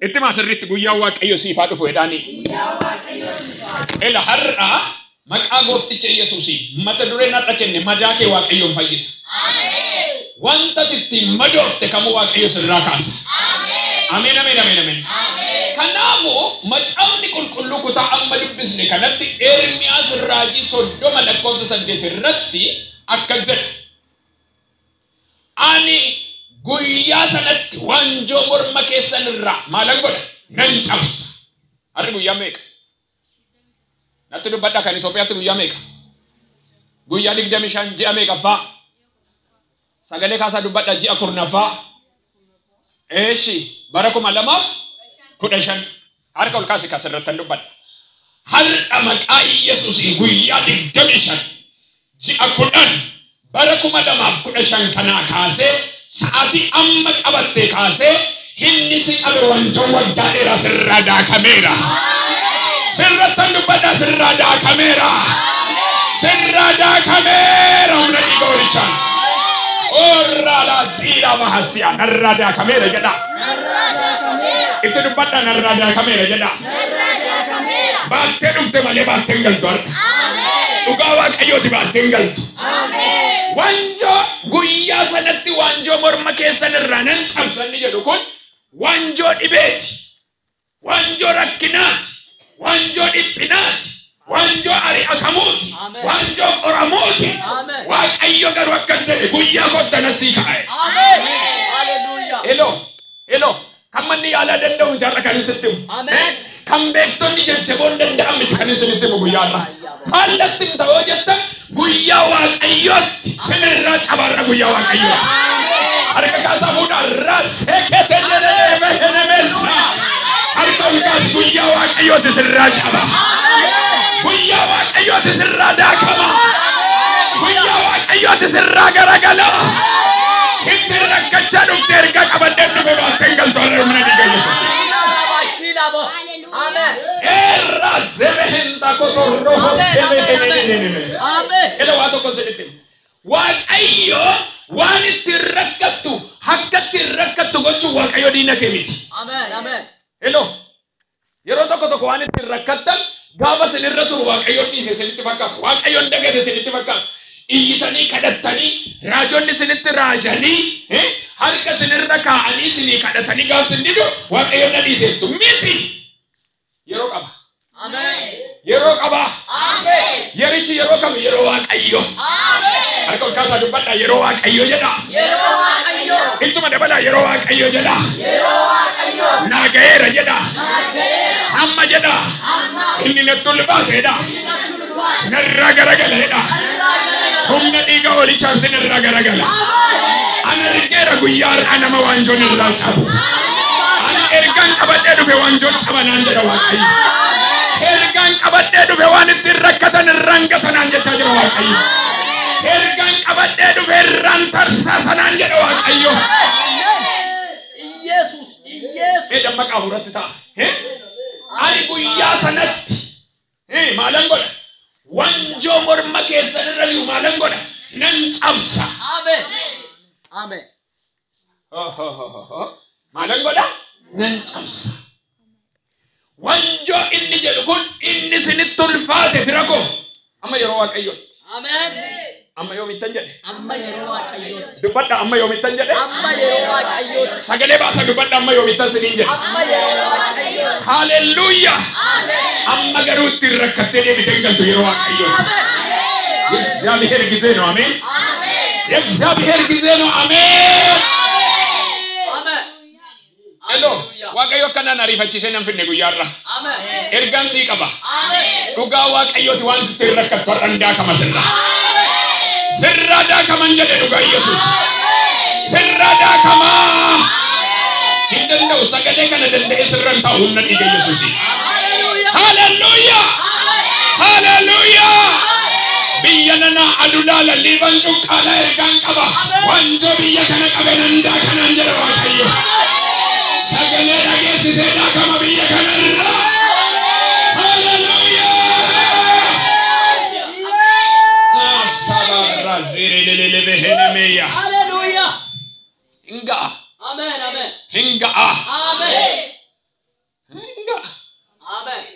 اتما سرت غيا واقيو سيفادو فوداني الا حرا مقا غوفتي يسوسي متى دورينا دكن مداكي واقيو فايس وانت تتي مدوفت كمو واقيو سراكاس امين امين امين امين كنافو مچاوني كل كتا عمل بزني كانت ارمياس راجي سودوم لكوس سدت رتي اكذب اني غويا سنت وانجو مرمكه سنرا مالغول ننچبس ارغو ياميك نتدو بدا كان اثيوبيا تو ياميك غويا ليك دمشان جي اميك فا سغالي كاسا دو بدا جي اكورنا فا ايشي باركم علما كودشان اركول كاسي كاسرتن دو بدا هل امقاي يسوس غويا ليك دمشان جي اكورن باركم علما كودشان كنا كاسه سادي امك ابته كاسه هنسي ابو وانجو ودائره سرادا كاميرا سرتن بدا سرادا كاميرا سرادا كاميرا وني غوريچان اورا لا زيرا محسيا نرادا كاميرا جدا نرادا كاميرا اتدو بدا نرادا كاميرا جدا نرادا كاميرا باتدو تمالي باتنگل دور امين دوغاوا كيوتي باتنگل امين وانجو غويا سنتي وانجو مرمكه سنرانن چمسن جدوكون وانجو ديبيتي وانجو ركنات وانجو ديبنات وانجو اري اكاموتي وانجو قراموتي واقيو غير وكنسه غويا كوتنسيكا امين هاليلويا هلو كمني على دندو جركن ستم امين كم بيكتوني جچبون دندام كن سنتم غويا الله مالتين توجت غويا واقيو سنرا چبار غويا واقيو ارك كاسا بودا راسكتنه مهنمسا ارك كاس غويا واقيو تسرا چبا غويا واقيو تسرا داكما غويا واقيو تسرا غرغلا كتركچا دكتركا قبدن بباتنگل تور من ديگيسو آمين ايرا زبهندا كوتورو سبهنن آمين كده واتو كونسيدتم واقيو وان تركتو حق تركتو غچو واقيو دينا كيميتي آمين آمين هلو يرو تو وان تركتن غابا سنرتو واقيو دي سنت فكات واقيو دغه سنت فكات ايتني كدتني راجون سنت راجني harka sinirraka anisini kadatani gausindido waaqayyo nadi setu miti yero qaba amen yero qaba amen yerichi yero kam yero waaqayyo amen harka kasa dubada yero waaqayyo jeda yero waaqayyo intuma dabala yero waaqayyo jeda yero waaqayyo nagaera jeda nagaera amma jeda amma inni natulba jeda narragaragala jeda humna diga oli chance narragaragala amen أنا رجال غيار أنا ما وانجون الله شابو أنا إرجان كبدة دو وانجون شابا نانجا واقعي إرجان كبدة دو وان تركتن رانجا نانجا شاجر واقعي إرجان كبدة دو ران ترساس نانجا واقعي يسوع إيه جمع كهورة تا أنا غيار سنت مالنغول وانجو مرمكة سنراليو مالنغول ننجابسا آمين آمين مالنغودا ننچمسا وانجو إني جلكون إني سنتول فاتح فرقو أما يروك أيوه آمين أما يوم التنجد أما يروك أيوه دبنا أما يوم التنجد أما يروك أيوه سجل باسا دبنا أما يوم التنجد أما يروك أيوه هاليلويا آمين أما جروت الركعتين بتنجل تيروك أيوه آمين يكسب هرجزينو آمين يكسب هرجزينو آمين آمين هلو واقعيو كنا نعرف أشياء نفهم نقوليارا آمين إرجان سيكابا آمين دوغا واقعيو توان تيرك كتوراندا كماسنا سرادا كمانجا دوغا يسوع سرادا كما هندن وسكده كنا دند سران تاون نتيجة يسوع هاليلويا هاليلويا بيانا أدولا لليبان جوكالا إرجان كبا وانجو بيانا كبناندا كنانجا واقعيو سكده راجع سيدا كما بيانا هاليلويا سبارا زيري للبهنمية هاليلويا هنگا آمين آمين هنگا آمين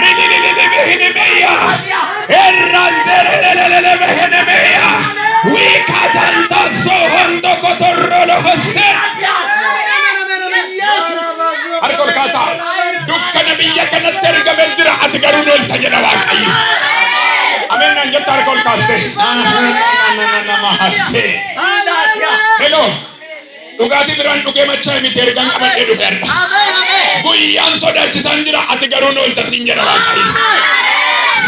Rililililibihinimeya. Errazerelelelebehinemeya. Wikatanta sohondo kotorolo hose. Harkol kasa. Dukkana biyya kanatti ergamee jira ati garuu lolta jedha Waaqayyo. Amen nan jetta harkol kaste. Hello. Dhugaatii biraan dhugee machaa miti ergan qabadhee dhufeerra. Guyyaan sodaachisan jira ati garuu lolta siin jedha Waaqayyo.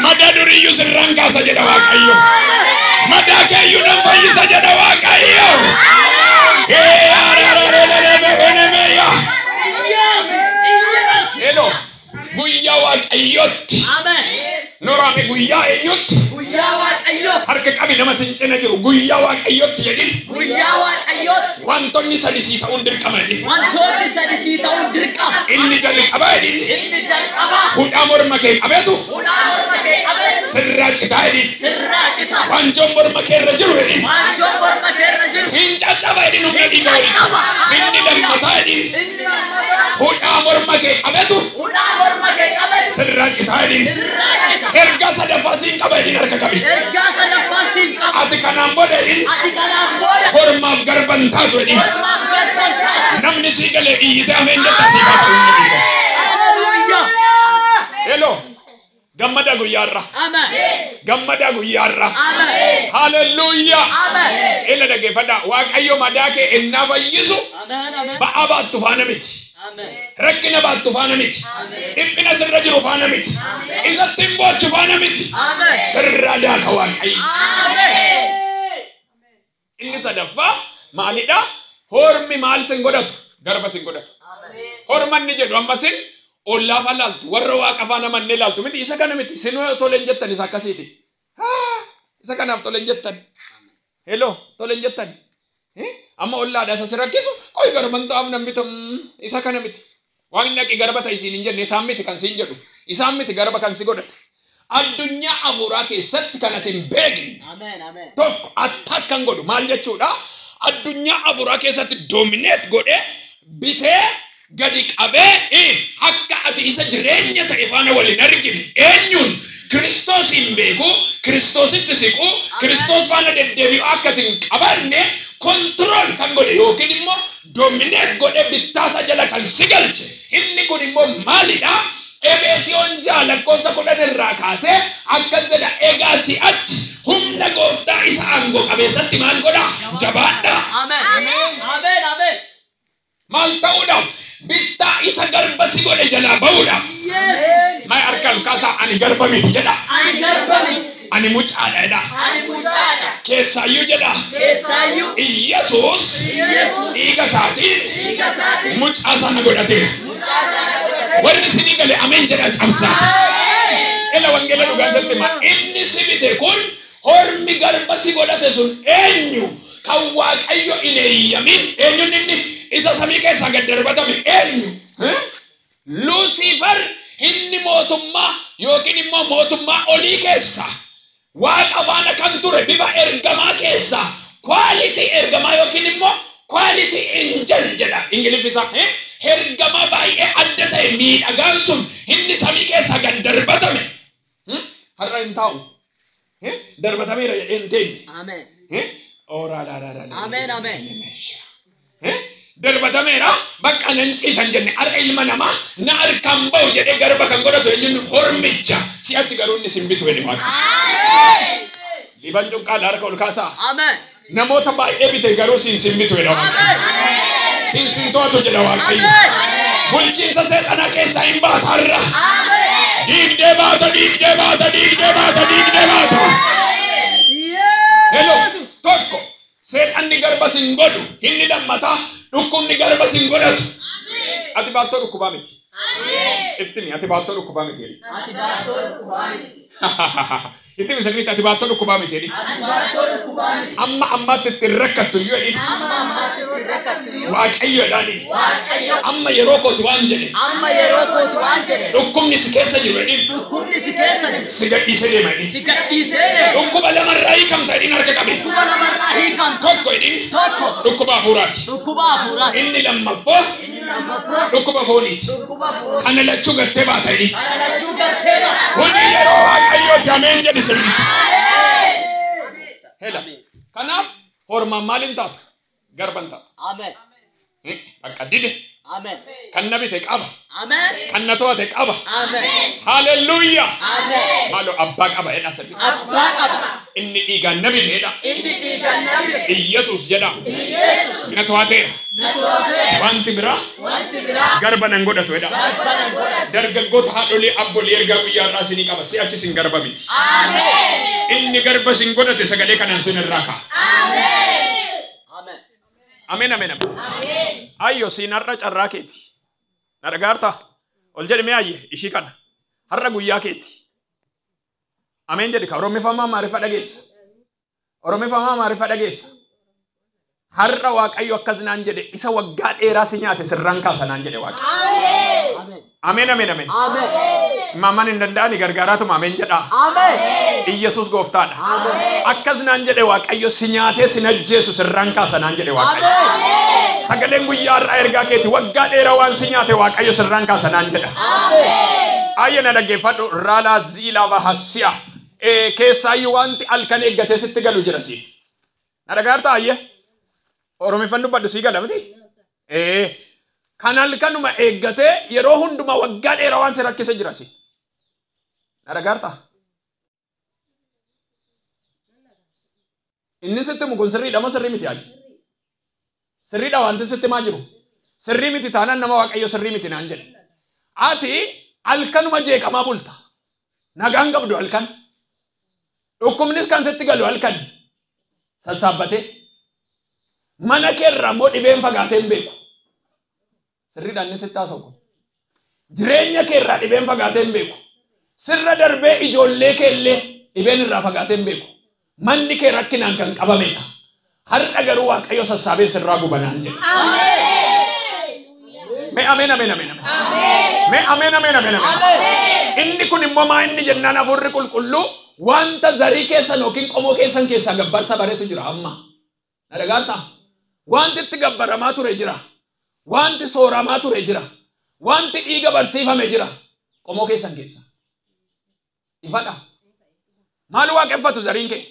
Madaa duriyyuu sirraan kaasa jedha Waaqayyo. Madaa keeyyuu nan fayyisa jedha Waaqayyo. Hello. Guyyaa Waaqayyootti. Noorame guyyaa eenyutti? Harka qabi nama sincina jiru guyyaa waaqayyotti jedhin. Guyyaa waaqayyooti. Wantoonni sadii ta'uun dirqama jedhin. Wantoonni sadii ta'uun dirqama. Inni jalqaba jedhin. Inni jalqaba. Hudhaa morma kee qabeetu. Hudhaa morma kee qabeetu. Sirraa citaa jedhin. Sirraa citaa. Wanjoon morma kee irra jiru jedhin. Wanjoon morma kee irra jiru. Hin caccaba jedhin humna dhiiga walitti. Inni lammataa jedhin. Inni lammataa. Hudhaa morma kee qabeetu. Hudhaa morma kee qabeetu. Sirraa citaa jedhin. Sirraa citaa. Ergaa sadaffaa siin qaba jedhin harka qabi. Ergaa sadaffaa siif qaba. Ati kanaan booda jedhin. Ati kanaan booda. Hormaaf garban taatu jedhin. Hormaaf garban taatu. Namni sii galee iyyite ameen jetta sii haa ta'u inni dhiiga. Hallelujah. Hello. Gammada guyyaarra. Amen. Gammada guyyaarra. Amen. Hallelujah. Amen. Ila dhaggeeffadhaa waaqayyo madaa kee ennaa fayyisu Amen. Amen. ba'aa baattu faana miti. Amen. Rakkina baattu faana miti. Dhiphina sirra jiru faana miti. Isatti hin boochu faana miti. Amen. Sirra daaka waaqayyo. Amen. Inni sadaffaa maalidha? Hormi maal sin godhatu? Garba sin godhatu. Hormanni jedhu amma sin ollaaf laaltu warra waaqa faana mannee laaltu miti isa kana miti sin toleen jettan isa akkasiiti. Isa kanaaf toleen jettan. Hello toleen jettan. Amma ollaadha isa si rakkisu qoy garban ta'aaf namni isa kana miti. Waaqni dhaqi garba ta'i siin hin jenne isaan miti kan siin jedhu. Isaan miti garba kan si godhate. Addunyaa afuuraa keessatti kan ati hin beekne. Amen. Amen. Tokko attakkan godhu maal jechuudha? Addunyaa afuuraa keessatti doomineet godhee bitee gadi qabee akka ati isa jireenya ta'e faana waliin argine eenyuun Kiristoosiin beeku Kiristoositti siqu Kiristoos faana deddeebi'u akka ati hin qabanne kontirool kan godhe yookiin immoo doomineet godhee bittaasa jala kan si galche inni kun immoo maalidha? Efesoon 6:10 irraa kaasee akka jedha egaa si'achi humna gooftaa isa aangoo qabeessatti maal godha? Jabaadha. Amen. Amen. Amen. Maal ta'uudhaaf? Bittaa isa garba si godhe jalaa ba'uudhaaf. Yes. Maal harkaan kaasaa ani garba miti jedha. Ani garba miti. Ani mucaadha jedha. Ani mucaadha. Keessaayyuu jedha. Keessaayyuu. Iyyesuus dhiiga isaatiin mucaa sana godhateera. Warri isinii galee ameen jedha cabsaa. Ila wangeela dhugaa isatti himaa. Inni si bite kun hormi garba si godhate sun eenyu? Kan waaqayyo hin eeyyamin eenyuun inni isa samii keessaa gad darbatame eenyu? Lucifer inni mootummaa yookiin immoo mootummaa olii keessa waaqa faana kan ture bifa ergamaa keessa quality ergamaa yookiin immoo quality angel jedha ingiliffa ergamaa baay'ee adda ta'e miidhagaan sun inni samii keessaa gad darbatame har'a hin taa'u darbatameera jedhee hin teenye. Amen. Amen. Amen. Darbatameera bakka nan ciisan jenne har'a ilma namaa na harkaan ba'u jedhee garba kan godhatu eenyuun hormicha si'achi garuu inni sin bitu jedhe waaqa. Liban cuqqaala harka ol kaasaa. Amen. Namoota baay'ee bite garuu sin bitu jedha waaqa. Sin to'atu jedha waaqayyo. Bulchiinsa seexanaa keessaa hin baata har'a. Diigdee baata. Hello tokko seexanni garba sin godhu inni lammataa dhukkubni garba sin godhatu. Ati baattoo dhukkubaa miti. Ittimi ati baattoo dhukkubaa miti. Ati baattoo dhukkubaa miti. Ittimi sagnitti ati baattoo dhukkubaa miti. Amma ammaatti itti rakkattu yoo jedhin. Waaqayyoodhaani. Amma yeroo kooti waan jedhe. Dhukkubni si keessa jiru jedhin. Si gadhiisee deema jedhin. Dhukkuba lamarraa hiikamta jedhin harka qabe. Tokko jedhin. Dhukkuba hafuuraati. Inni lammaffoo. Dhukkuba fooniiti. Kana lachuu gattee baata jedhin. Kuni yeroo waaqayyooti ameen jedhi sirri. Hela. Kanaaf hormaan maaliin taatu? Garban taatu. Amen. Bakka dide. Amen. Kan na bite qaba. Amen. Kan na to'ate qaba. Amen. Hallelujah. Amen. Maaloo abbaa qaba jedha sirri. Abbaa qaba. Inni dhiigaan na biteedha. Inni dhiigaan na bite. Iyyesuus jedha. Iyyesuus. Na to'ateera. Na to'ateera. Wanti biraa garba nan godhatu jedha. Garba nan godhatu. Dargaggoota haadholii abboolii ergaa guyyaa irraa isinii qaba. Si'achi sin garba miti. Amen. Inni garba sin godhate sagalee kanaan sin irraa ka'a. Amen. Amen. Ayyo siin har'a carraa keeti. Na dhagaarta. Ol jedhi mee ayye ishii kana. Har'a guyyaa keeti. Amen jedhi ka Oromiffamaa maarifa dhageessa. Oromi fama maarifa dhageessa. Har'a Waaqayyo akkas naan jedhe isa waggaa dheeraa si nyaate sirraan kaasa naan jedhe Waaqayyo. Ameen ameen ameen. Maamaan hin danda'ani gargaaraatuma ameen jedha. Iyesuus gooftaadha. Akkas naan jedhe Waaqayyo si nyaatee si ajjeesu sirraan kaasa naan jedhe Waaqayyo. Sagaleen guyyaa har'aa ergaa keeti waggaa dheeraa waan si nyaate Waaqayyo sirraan kaasa naan jedha. Ayyana dhaggeeffadhu raalaa ziilaa bahasiya. Keessaayyuu wanti halkan eeggatee sitti galu jira si. Na dhagaarta ayye. Oromiffan dubbadhu sii gala miti. Kan halkanuma eeggatee yeroo hunduma waggaa dheeraa waan si rakkise jira si. Na dhagaarta. Inni sitti mugun sirriidha moo sirrii miti ayye. Sirriidha wanti sitti maa jiru. Sirrii miti taanaan nama Waaqayyo sirrii miti naan jedhe. Ati halkanuma jeeqamaa bulta. Nagaan qabdu halkan. Dhukkubnis kan sitti galu halkan. Sassaabbatee. Mana keerraa moo dhibeen fagaatee hin beeku. Sirriidhaan inni sitti haasa'u kun. Jireenya keerraa dhibeen fagaatee hin beeku. Sirra darbee ijoollee keellee dhibeen irraa fagaatee hin beeku. Manni kee rakkinaan kan qabamedha. Har'a garuu Waaqayyo sassaabeen sirraa gubanaan jedhe. Mee ameen ameen ameen ameen. Mee ameen ameen ameen ameen. Inni kun immoo maa inni jennaan hafuurri qulqulluu wanta zarii keessan yookiin qomoo keessan keessaa gabbarsa bareetu jira amma. Na dhagaartaa? Wanti itti gabbaramaa ture jira. Wanti sooramaa ture jira. Wanti dhiiga barsiifame jira. Qomoo keessan keessa. Ifadha. Maal waaqeffatu zariin kee?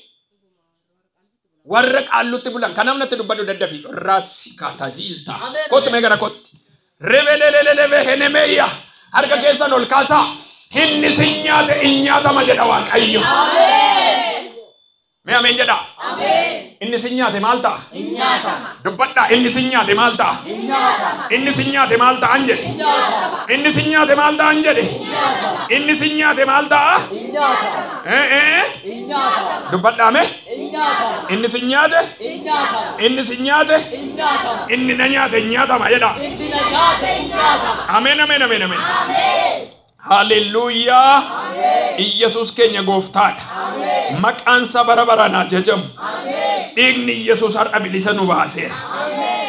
Warra qaallutti bulan. Kan namnatti dubbadhu daddafi. Raassi kaatajiilta. Kottu mee gara kotti. Rebelelelelebe henemeeyya. Harka keessan ol kaasaa. Inni si nyaate in nyaatama jedha Waaqayyo. Mee ameen jedha. Inni si nyaate maal ta'a? Dubbadhaa inni si nyaate maal ta'a? Inni si nyaate maal ta'a an jedhe? Inni si nyaate maal ta'a an jedhe? Inni si nyaate maal ta'a? Dubbadhaa mee? Inni si nyaate? Inni si nyaate? Inni na nyaate in nyaatama jedha. Ameen ameen ameen ameen. Hallelujah. Iyesuus keenya gooftaadha. Maqaan isaa bara baraan ajajamu. Dhiigni Iyesuus har'a bilisa nu baaseera.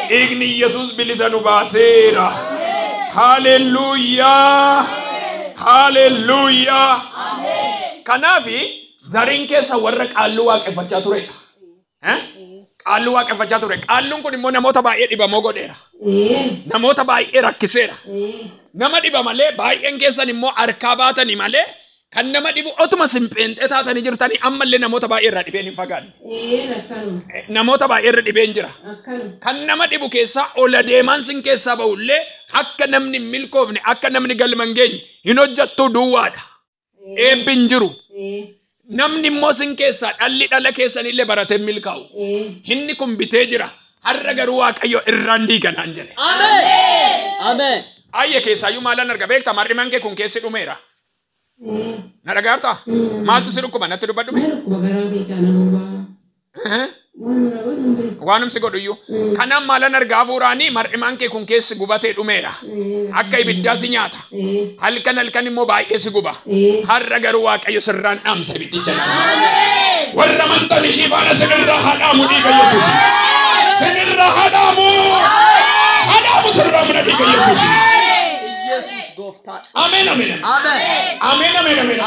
Dhiigni Iyesuus bilisa nu baaseera. Hallelujah. Hallelujah. Kanaafi zariin keessa warra qaalluu waaqeffachaa turedha. Qaalluu waaqeffachaa ture. Qaalluun kun immoo namoota baay'ee dhibamoo godheera. Namoota baay'ee rakkiseera. Nama dhiba malee baay'een keessan immoo harkaa baatanii malee kan nama dhibu otuma simpeenxee taatanii jirtanii ammallee namoota baay'ee irraa dhibeen hin fagaanne. Namoota baay'ee irra dhibeen jira. Kan nama dhibu keessaa ola deemaan sin keessaa ba'ullee akka namni hin milkoofne akka namni galma hin geenye hin hojjattuu duwwaadha. Eebbi hin jiru. Namni immoo sin keessaa dhalli dhala keessanillee baratee milkaa'u. Inni kun bitee jira. Har'a garuu Waaqayyo irraan diiganaan jedhe. Ameen. Ayya keessaayyuu maalan arga beekta mar'imaan kee kun keessi dhumeera. Na dhagaarta? Maaltu si dhukkuba natti dubbadhu? Waanum si godhuyyuu. Kanaan maalan argaa hafuuraanii mar'imaan kee kun keessi gubatee dhumeera. Akka ibiddaa si nyaata. Halkan halkan immoo baay'ee si guba. Har'a garuu Waaqayyo sirraan dhaamsa ibiddicha. Warra amantan ishii faana sinirraa haadhaamu dhiiga Yesuus. Sinirraa haadhaamu. Haadhaamu sirraa mana dhiiga Yesuus. Amen amen amen amen amen amen.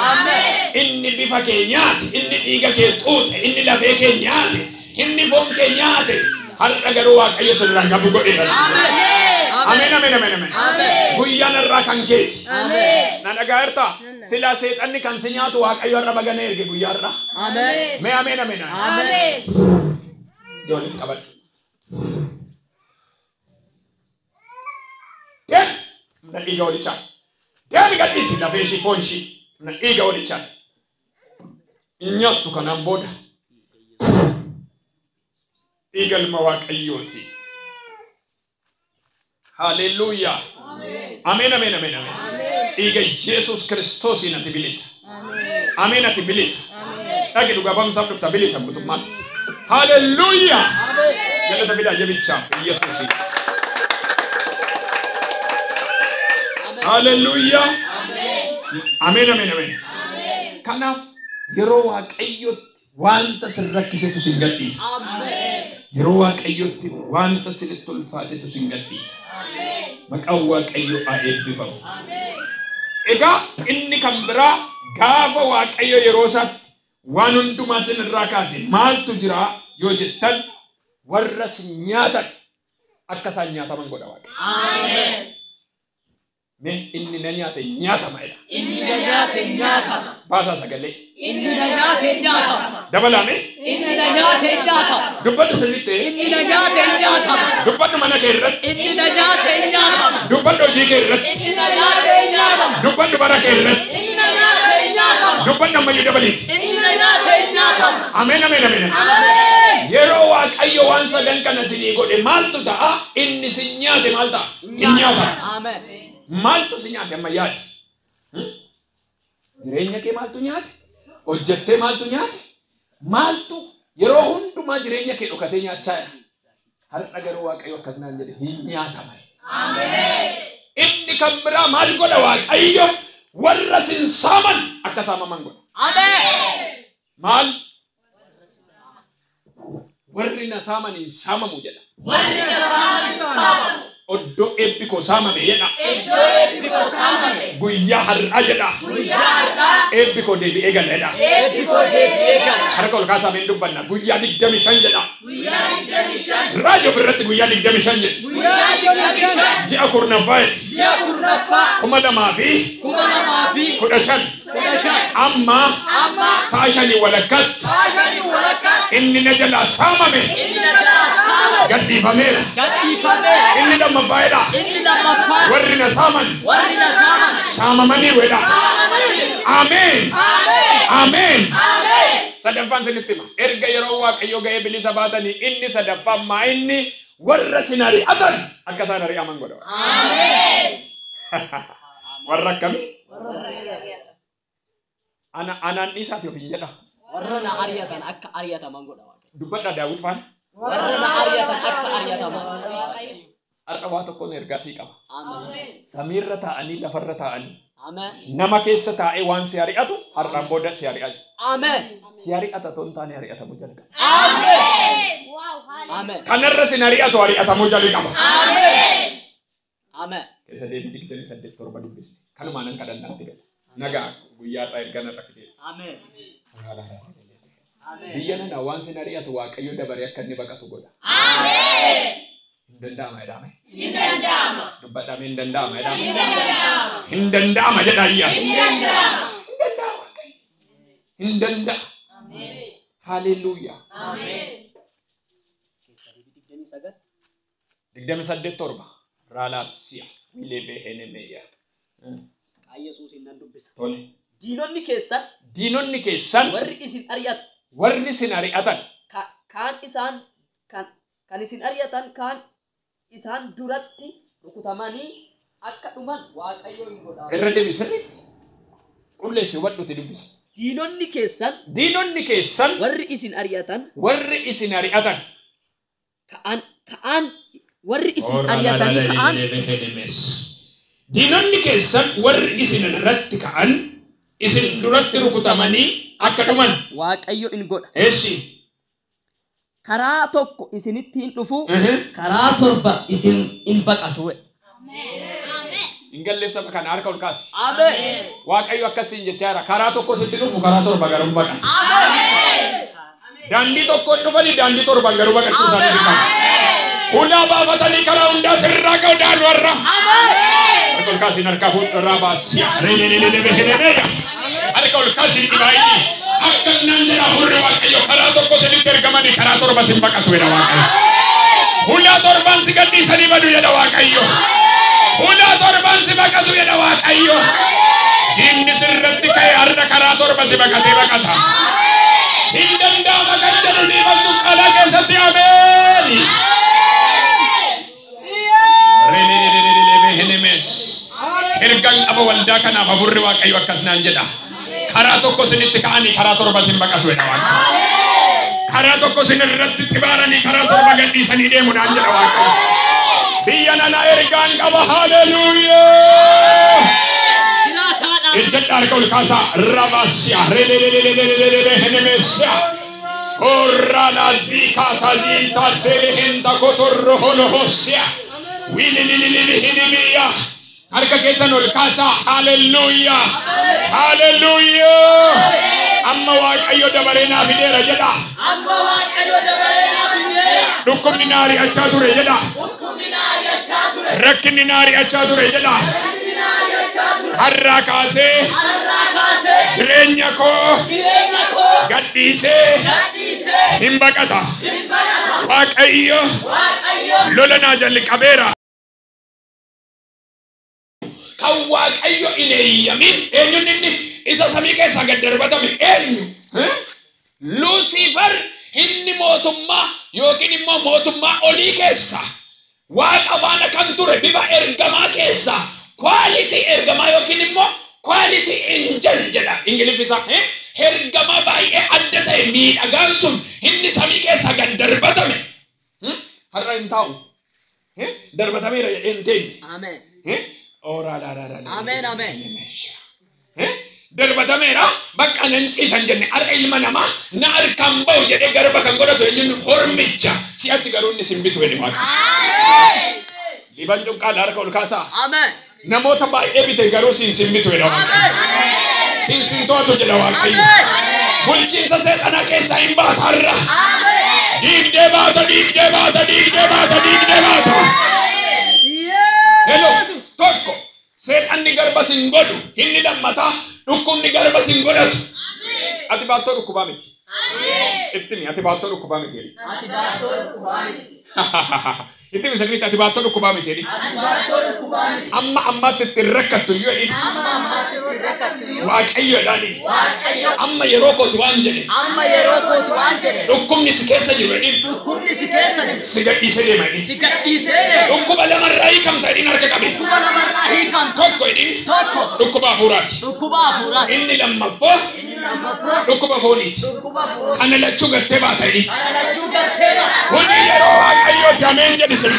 Inni bifa kee nyaate, inni dhiiga kee xuuxe, inni lafee kee nyaate, inni foon kee nyaate. Har'a garuu Waaqayyo sirraan qabu godheera. Amen amen amen amen. Guyyaan irraa kan keeti. Na dhagaarta sila seexanni kan si nyaatu Waaqayyo har'a bagana erge guyyaa irraa. Mee amen amen amen. Joolitti qabadhu. Na dhiiga walichaa. Deemi gadhiisi lafee ishii foon ishii. Na dhiiga walichaa. Nyaattu kanaan booda. Dhiiga ilma Waaqayyooti. Hallelujah. Amen amen amen amen. Dhiiga Yesuus Kiristoosiin ati bilisa. Amen ati bilisa. Dhaqi dhugaa ba'umsaaf dhufta bilisa guutummaan. Hallelujah. Galata fidaa jabichaaf Yesuusiin. Hallelujah. Amen amen amen. Kanaaf yeroo Waaqayyotti وانت سرك ستو سنجديس yeroo waaqayyotti wanta sinitti ulfaatetu sin gadhiisa. Maqaan waaqayyo haa eebbifamu. Egaa inni kan biraa gaafa waaqayyo yeroo isaatti waan hundumaa sinirraa kaase maaltu jira yoo jettan warra sin nyaatan akka isaan nyaataman godha waaqayyo. Me inni na nyaate nyaatama jedha. Inni na nyaate nyaatama. Baasaa sagalee. Inni na nyaate nyaatama. Dabalame. Inni na nyaate nyaatama. Dubbadhu sirriitti. Inni na nyaate nyaatama. Dubbadhu mana kee irratti. Inni na nyaate nyaatama. Dubbadhu hojii kee irratti. Inni na nyaate nyaatama. Dubbadhu bara kee irratti. Inni na nyaate nyaatama. Dubbadhu ammayyuu dabaliiti. Inni na nyaate nyaatama. Ameen ameen ameen. Yeroo waaqayyo waan sadan kana sinii godhe maaltu ta'a? Inni sin nyaate maal ta'a? Inni nyaatama. Ameen. Maaltu si nyaate amma yaadi? Jireenya kee maaltu nyaate? Hojjettee maaltu nyaate? Maaltu yeroo hundumaa jireenya kee dhokatee nyaachaa jira. Har'a garuu waaqayyo akkasinaan jedhe hin nyaatama. Ameen. Inni kan biraa maal godha waaqayyo? Warra sin saaman akka saamaman godha. Ameen. Maal? Warri na saaman hin saamamu jedha. Warri na saaman hin saamamu. Oddo ebbiko saamame jedha. Oddo ebbiko saamame. Guyyaa har'a jedha. Guyyaa har'a. Ebbiko deebi'ee gala jedha. Ebbiko deebi'ee gala. Harka ol kaasameen dubbanna. Guyyaa 25 jedha. Guyyaa 25. Raajii ofirratti guyyaa 25 jedha. Guyyaa 25. Ji'a kurnaffaa. Ji'a kurnaffaa. 2015. Amma. Sa'a 5 walakkaatti. Sa'a 5 walakkaatti. Inni na jalaa saamame. Inni na jalaa saamame. Gadhiifameera. Gadhiifameera. Inni lammaffaa. Inni lammaffaa. Warri na saaman. Warri na saaman. Saamamanii wedha. Saamamanii. Ameen. Ameen. Ameen. Ameen. Sadaffaan sinitti hima. Erga yeroo waaqayyo ga'ee bilisa baatanii inni sadaffaan maa inni warra sin ari'atan akka isaan ari'aman godha. Ameen. Warra akkamii? Anaan dhiisaati ofiin jedha. Warra na ari'atan akka ari'ataman godha. Dubbadhaa Daawit faana. Warra na ari'atan akka ari'ataman. Har'a waa tokkoon ergaasii qaba. Samiirra taa'anii lafarra taa'anii. Nama keessa taa'ee waan si ari'atu har'aan booda si ari'atu. Si ari'ata toon taane ari'atamuu jalqaba. Kanarra sin ari'atu ari'atamuu jalqaba. Keessa deebii 28 dubbisi. Kanumaan an kadhannaatti gala. Nagaa guyyaa irraa erganarra fidee. Biyya nana waan sin ari'atu waaqayyo dabaree akka inni baqatu godha. Hindanda'ama jedhame. Hindanda'ama. Dubbadhame hindanda'ama jedhame. Hindanda'ama. Hindanda'ama jedhayya. Hindanda'ama. Hindanda'ama. Hindanda'a. Amen. Hallelujah. Amen. 28 Raalasiya. Milebe henemeya. Yesuus hin dubbisa. Tole. Diinonni keessan warri isin ari'atan. Warri isin ari'atan. Kan isin ari'atan kan isaan duratti rukutamanii akka dhuman waaqayyo hin godha. Irra deebisanii qulleessi hubadhuuti dubbisa. Diinonni keessan warri isin ari'atan ka'an warri isin ari'atanii ka'an diinonni keessan warri isin irratti ka'an isin duratti rukutamanii akka dhuman waaqayyo hin godha. Eessi karaa tokko isinitti hin dhufu karaa torba isin hin baqatu. Ingallifsa kana harka ol kaas. Ameen. Waaqayyo akkasiin jechaara karaa tokko sitti dhufu karaa torba garuu baqatu. Ameen. Daandii tokko dhufanii daandii torba garuu baqachuu isaanii dhiqama. Hulaa baafatanii karaa hundaa sirraa ga'uudhaan warra. Ameen. Harka ol kaasiin harka fuuldurraa baasiya. Harka ol kaasiin dhibaayii. Akkas nan jedha hurri waaqayyo karaa tokko sinitti ergamanii karaa torba sin baqatu jedha waaqayyo. Hulaa torban si gadhiisanii badu jedha waaqayyo. Hulaa torban si baqatu jedha waaqayyo. Diinni sirratti ka'ee har'a karaa torba si baqatee baqata. Hin danda'ama kan jedhu dhiibattu qalaa keessatti ameen. Ergaan qaba waldaa kanaaf hafuurri waaqayyo akkas naan jedha. Karaa tokko sinitti ka'anii karaa torba sin baqatu jedha waaqayyo. Karaa tokko sinirratti xibaaranii karaa torba gadhiisanii deemu naan jedha waaqayyo. Biyya nana ergaan qaba. Hallelujah. Ejjadha harka ol kaasaa. Rabasiya. Ora la zika talita selehenda kotorro holohosia. Wililililililimiya. Harka keessan ol kaasa. Hallelujah. Hallelujah. Amma waaqayyo dabaree naa fideera jedha. Dhukkubni naa ari'achaa ture jedha. Rakkinni naa ari'achaa ture jedha. Harraa kaasee jireenya koo gadhiisee hin baqata. Waaqayyo lola naa jalqabeera. Kan waaqayyo hin eeyyamin eenyuun inni isa samii keessaa gad darbatame eenyu? Lucifer inni mootummaa yookiin immoo mootummaa olii keessa waaqa faana kan ture bifa ergamaa keessa quality ergamaa yookiin immoo quality angel jedha ingiliffisa. Ergamaa baay'ee adda ta'e miidhagaan sun inni samii keessaa gad darbatame. Har'a hin taa'u. Darbatameera jedheen teenye. Amen. Ora la la la. Amen. Amen. Darbatameera bakka nan ciisan jenne har'a ilma namaa na harkaan bahu jedhee garba kan godhatu eenyuun hormicha si'achi garuu inni simbitu jedhe waaqa. Amen. Liban cuqqaadha harka ol kaasaa. Amen. Namoota baay'ee bite garuu siin simbitu jedha waaqa. Siin sintoatu jedha waaqayyo. Bulchiinsa seexanaa keessaa hin baata har'a. Diigdee baata, diigdee baata, diigdee baata, diigdee baata. Hello, tokko seexanni garba sin godhu inni lammataa dhukkubni garba sin godhatu. Ati baattoo dhukkubaa miti. Ittimi ati baattoo dhukkubaa miti jedhi. Ittimi sagnitti ati baattoo dhukkubaa miti jedhi. Amma ammaatti itti rakkattu iyyuu jedhi. Waaqayyoodhaani. Amma yeroo kooti waan jedhe. Dhukkubni si keessa jiru jedhi. Si gadhiisee deema jedhi. Dhukkuba lamarraa hiikamta jedhin harka qabe. Tokko jedhin. Dhukkuba hafuuraati. Inni lammaffoo dhukkuba fooniiti. Kana lachuu gattee baata jedhi. Kuni yeroo waaqayyooti ameen jedhi sirri.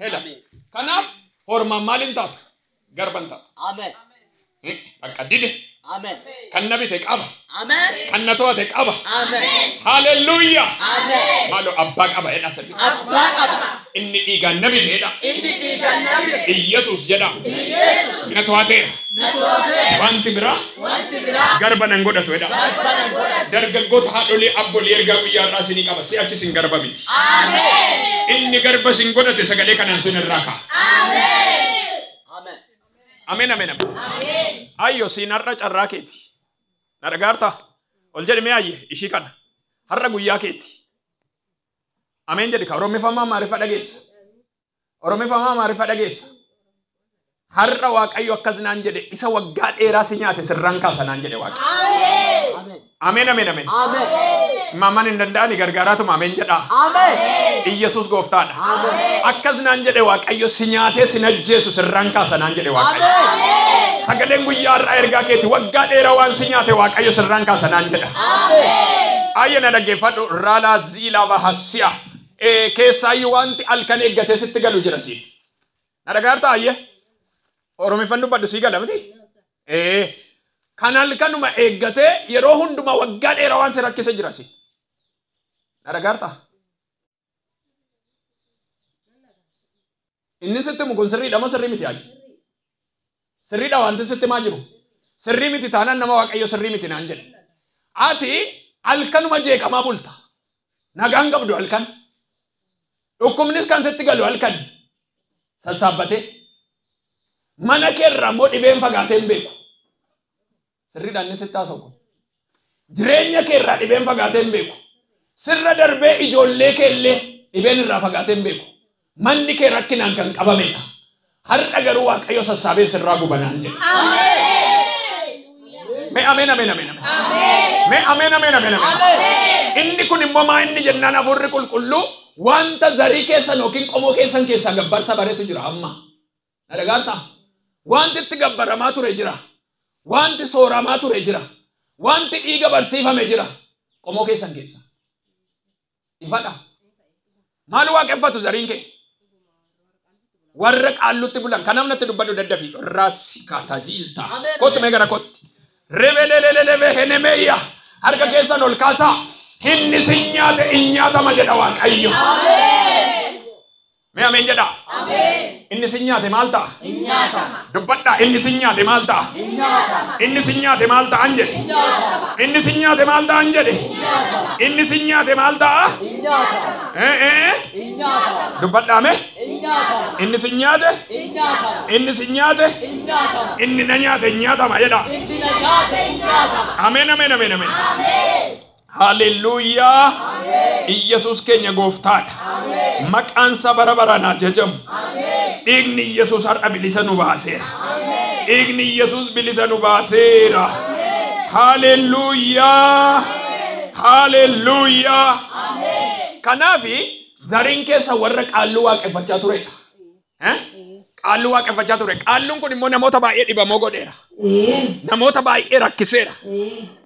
Hela. Kanaaf hormaan maaliin taatu? Garban taatu. Amen. Bakka dide. Amen. Kan na bite qaba. Amen. Kan na to'ate qaba. Amen. Hallelujah. Amen. Maaloo abbaa qaba jedha sirri. Abbaa qaba. Inni dhiigaan na biteedha. Inni dhiigaan na bite. Iyyesuus jedha. Na to'ateera. Wanti biraa garba nan godhatu jedha. Dargaggoota haadholii abboolii ergaa guyyaa irraa isinii qaba. Si'achi sin garba miti. Inni garba sin godhate sagalee kanaan sin irraa ka'a. Amen, amen, amen. Ayyo siin har'a carraa keeti. Na dhagaartaa? Ol jedhi mee ayye ishii kana. Har'a guyyaa keeti. Ameen jedhi ka Oromiffamaa maariifaa dhageessa. Oromiffamaa maariifaa dhageessa. Har'a waaqayyo akkas naan jedhe isa waggaa dheeraa si nyaate sirraan kaasa naan jedhe waaqayyo. Amen, amen, amen. Maamaan hin danda'ani gargaaraatuma ameen jedhaa. Iyyesuus gooftaadha. Akkas naan jedhe waaqayyo si nyaatee si ajjeesu sirraan kaasa naan jedhe waaqayyo. Sagaleen guyyaa har'aa ergaa keeti waggaa dheeraa waan si nyaate waaqayyo sirraan kaasa naan jedha. Ayya na dhaggeeffadhu raalaa ziilaa bahasiya. Keessaayyuu wanti halkan eeggatee sitti galu jira si. Na dhagaartaa ayye? Oromiffaan dubbadhu sii gala miti? Kan halkanuma eeggatee yeroo hundumaa waggaa dheeraa waan si rakkise jira si. Na dhagaartaa? Inni sitti mugun sirriidha moo sirrii miti yaali? Sirriidha wanti sitti maa jiru? Sirrii miti taanaan nama waaqayyo sirrii miti naan jedhe. Ati halkanuma jeeqamaa bulta. Nagaan qabdu halkan. Dhukkubnis kan sitti galu halkan. Sassaabbatee. Mana keerraa moo dhibeen fagaatee hin beeku. Sirriidhaan inni sitti haasa'u kun. Jireenya keerraa dhibeen fagaatee hin beeku. Sirra darbee ijoollee keellee dhibeen irraa fagaatee hin beeku. Manni kee rakkinaan kan qabamedha. Har'a garuu waaqayyo sassaabeen sirraa gubanaan jedhe. Mee ameen ameen ameen ameen. Mee ameen ameen ameen ameen. Inni kun immoo maa inni jennaan hafuurri qulqulluu wanta zarii keessan yookiin qomoo keessan keessaa gabbarsa bareetu jira amma. Na dhagaartaa? Wanti itti gabbaramaa ture jira. Wanti sooramaa ture jira. Wanti dhiiga barsiifame jira. Qomoo keessan keessa. Ifadha. Maal waaqeffatu zariin kee? Warra qaallutti bulan kan namnatti dubbadhu daddafi raasi kaataa jiiltaa. Kottu mee gara kotti. Rebelelelelebe henemeya. Harka keessan ol kaasaa. Inni si nyaate in nyaatama jedha Waaqayyo. Mee ameen jedha. Inni si nyaate maal ta'a? Dubbadhaa inni si nyaate maal ta'a? Inni si nyaate maal ta'a an jedhe? Inni si nyaate maal ta'a an jedhe? Inni si nyaate maal ta'a? Dubbadhaa mee? Inni si nyaate? Inni si nyaate? Inni na nyaate in nyaatama jedha. Ameen ameen ameen ameen. Hallelujah. Yesus keenya gooftaadha. Maqaan isaa bara baraan jajamu. Dhiigni Yesus har'a bilisa nu baaseera. Dhiigni Yesus bilisa nu baaseera. Hallelujah. Hallelujah. Kanaafi zariin keessa warra qaalluu waaqeffachaa turedha. Qaalluu waaqeffachaa ture. Qaalluun kun immoo namoota baay'ee dhibamoo godheera. Namoota baay'ee rakkiseera.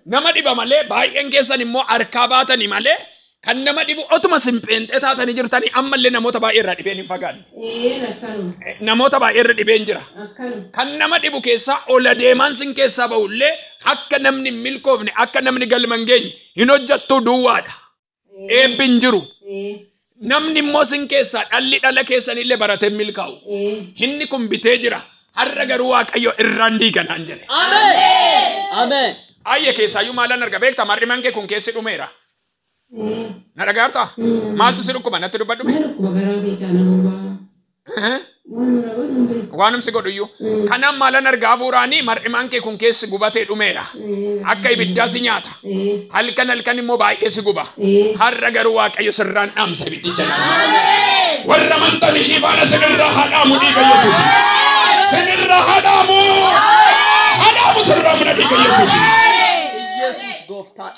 Nama dhiba malee baay'een keessan immoo harkaa baatanii malee kan nama dhibu otuma simpheenxee taatanii jirtanii ammallee namoota baay'ee irraa dhibeen hin fagaanne. Namoota baay'ee irra dhibeen jira. Kan nama dhibu keessaa ola deemaan sin keessaa ba'ullee akka namni hin milkoofne akka namni galma hin geenye hin hojjettuu duwwaadha. Eebbi hin jiru. Namni immoo sin keessaa dhalli dhala keessanillee baratee milkaa'u. Inni kun bitee jira. Har'a garuu Waaqayyo irraan diiganaan jedhe. Ameen. Ayya keessaayyuu maalan arga beekta mar'imaan kee kun keessi dhumeera. Na dhagaarta? Maaltu si dhukkuba natti dubbadhume? Waanum si godhuyyuu. Kanaan maalan argaa hafuuraanii mar'imaan kee kun keessi gubatee dhumeera. Akka ibiddaa si nyaata. Halkan halkan immoo baay'ee si guba. Har'a garuu Waaqayyo sirraan dhaamsa ibiddicha. Warra amantan ishii faana sinirraa haadhaamu dhiiga Yesuus. Sinirraa haadhaamu. Haadhaamu sirraa mana dhiiga Yesuus.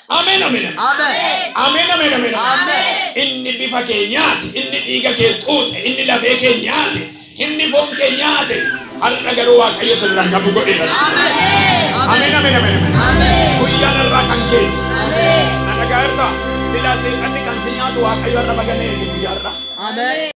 Amen amen amen amen amen amen amen. Inni bifa kee nyaate, inni dhiiga kee xuuxe, inni lafee kee nyaate, inni foon kee nyaate. Har'a garuu Waaqayyo sirraan qabu godheera. Amen amen amen amen. Guyyaan irraa kan keeti. Na dhagaarta silaa seeqanni kan si nyaatu Waaqayyo irra baganee guyyaarra. Amen.